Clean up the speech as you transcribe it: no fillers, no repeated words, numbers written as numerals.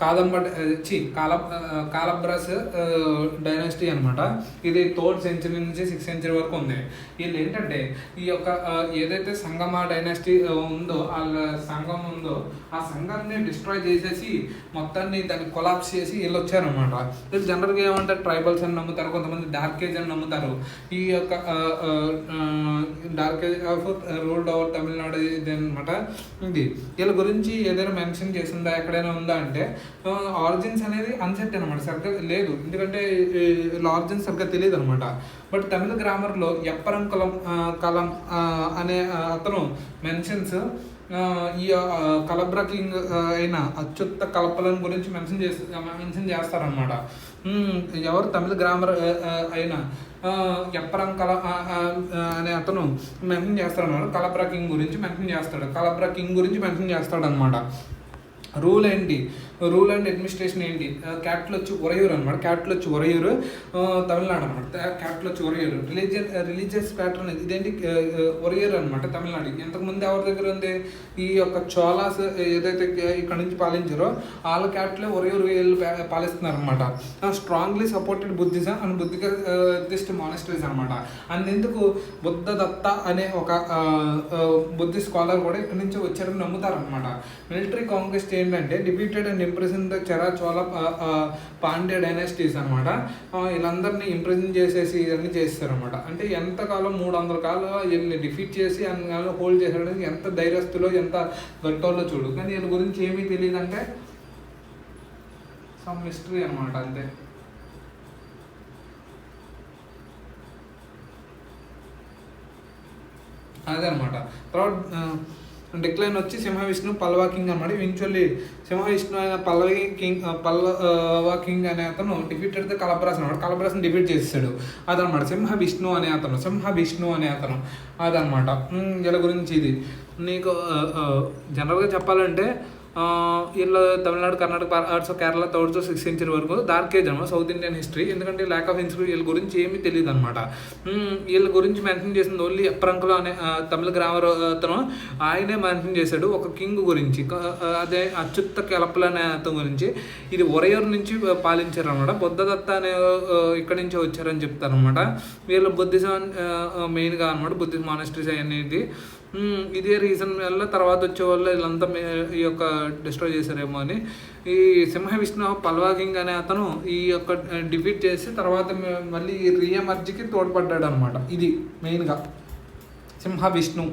కాదంబ కాలబ్రస్ dynasty అనమాట. ఇది 3rd century నుంచి 6th సెంచరీ వరకు ఉంది. వీళ్ళు ఏంటంటే ఈ యొక్క ఏదైతే సంగమ డైనాసిటీ ఉందో వాళ్ళ సంఘం ఉందో ఆ సంఘాన్ని డిస్ట్రాయ్ చేసేసి మొత్తాన్ని దాన్ని కొలాప్స్ చేసి వీళ్ళు వచ్చారనమాట. వీళ్ళు జనరల్గా ఏమంటారు, ట్రైబల్స్ అని నమ్ముతారు, కొంతమంది డార్క్ ఏజ్ అని నమ్ముతారు. ఈ యొక్క dark age of ruled over Tamil Nadu ఇది అనమాట. ఇది వీళ్ళ గురించి ఏదైనా మెన్షన్ చేసిందా, ఎక్కడైనా ఉందా అంటే ఆరిజిన్స్ అనేది అన్సెట్ అనమాట, సరిగ్గా లేదు. ఎందుకంటే వీళ్ళ ఆరిజిన్స్ సరిగ్గా తెలియదు అనమాట. బట్ తమిళ గ్రామర్లో ఎప్పరంకులం కలం అనే అతను మెన్షన్స్ ఈ కలబ్రా కింగ్ అయిన అచ్యుత కలపలం గురించి మెన్షన్ చేస్తారనమాట. ఎవరు తమిళ గ్రామర్ అయిన ఎప్పరంకల అనే అతను మెన్షన్ చేస్తాడన్నమాట. కలబ్రా కింగ్ గురించి మెన్షన్ చేస్తాడు అనమాట. రూల్ అండ్ అడ్మినిస్ట్రేషన్ ఏంటి, క్యాపిటల్ వచ్చి ఉరయూరు అనమాట. తమిళనాడు అనమాట. క్యాపిటల్ వచ్చి ఉరయూరు. రిలీజియస్ ప్యాటర్న్ ఇదేంటి, ఉరయూరు అనమాట తమిళనాడు. ఇంతకుముందు ఎవరి దగ్గర ఉంది, ఈ యొక్క చోళాస్ ఏదైతే ఇక్కడ నుంచి పాలించారో వాళ్ళ క్యాపిటల్ ఉరయూరు వీళ్ళు పాలిస్తున్నారు అనమాట. Strongly supported Buddhism and Buddhist monasteries అనమాట. అందుకు బుద్ధదత్త అనే ఒక బుద్ధిస్ట్ స్కాలర్ కూడా ఇక్కడ నుంచి వచ్చారని నమ్ముతారు అనమాట. మిలిటరీ కాంక్వెస్ట్ ఏంటంటే defeated and impression the Chera Chola Pandya dynasties అనమాట. వీళ్ళందరినీ ఇంప్రెషన్ చేసేసి ఇవన్నీ చేస్తారనమాట. అంటే ఎంతకాలం 300 కాలం వీళ్ళని డిఫీట్ చేసి అన్ని హోల్డ్ చేసేయడానికి ఎంత ధైర్యస్తులో ఎంత గట్టోళ్ళో చూడు. కానీ వీళ్ళ గురించి ఏమీ తెలియదు, అంటే సమ్ మిస్టరీ అనమాట అంతే. అదే అనమాట. తర్వాత డిక్లైన్ వచ్చి సింహ విష్ణు పల్లవ కింగ్ అనమాట. ఈవెన్చువల్లీ సింహ విష్ణు అయిన పల్లవ కింగ్ అనే అతను డిఫీటెడ్ ద కలబ్రాస్ అనమాట. కలబ్రాస్ని డిఫీట్ చేస్తాడు అదనమాట. సింహ విష్ణు అనే అతను అదనమాట. వీళ్ళ గురించి ఇది నీకు జనరల్గా చెప్పాలంటే వీళ్ళు Tamil Nadu, Karnataka parts of Kerala 3rd to 6th century వరకు డార్క్ ఏజ్ అనమాట, సౌత్ ఇండియన్ హిస్టరీ. ఎందుకంటే ల్యాక్ ఆఫ్ హిస్టరీ వీళ్ళ గురించి ఏమీ తెలియదు అనమాట. వీళ్ళ గురించి మెన్షన్ చేసింది ఓన్లీ ఎప్పరంకులు అనే తమిళ గ్రామర్ అతను ఆయనే మెన్షన్ చేశాడు ఒక కింగ్ గురించి. అదే అచ్యుత కలపల అనే అతని గురించి. ఇది ఉరయూరు నుంచి పాలించారు అనమాట. బుద్ధదత్త అనే ఇక్కడి నుంచి వచ్చారని చెప్తారనమాట. వీళ్ళు బుద్ధిజం మెయిన్గా అనమాట, బుద్ధిస్ట్ మానిస్టరీస్ అనేది. ఇదే రీజన్ వల్ల తర్వాత వచ్చే వాళ్ళు వీళ్ళంతా ఈ యొక్క డిస్ట్రాయ్ చేశారేమో అని. ఈ సింహ విష్ణు పల్లవ కింగ్ అనే అతను ఈ యొక్క డిఫీట్ చేసి తర్వాత మళ్ళీ రీఎమర్జీకి తోడ్పడ్డాడు అనమాట. ఇది మెయిన్గా సింహ విష్ణు.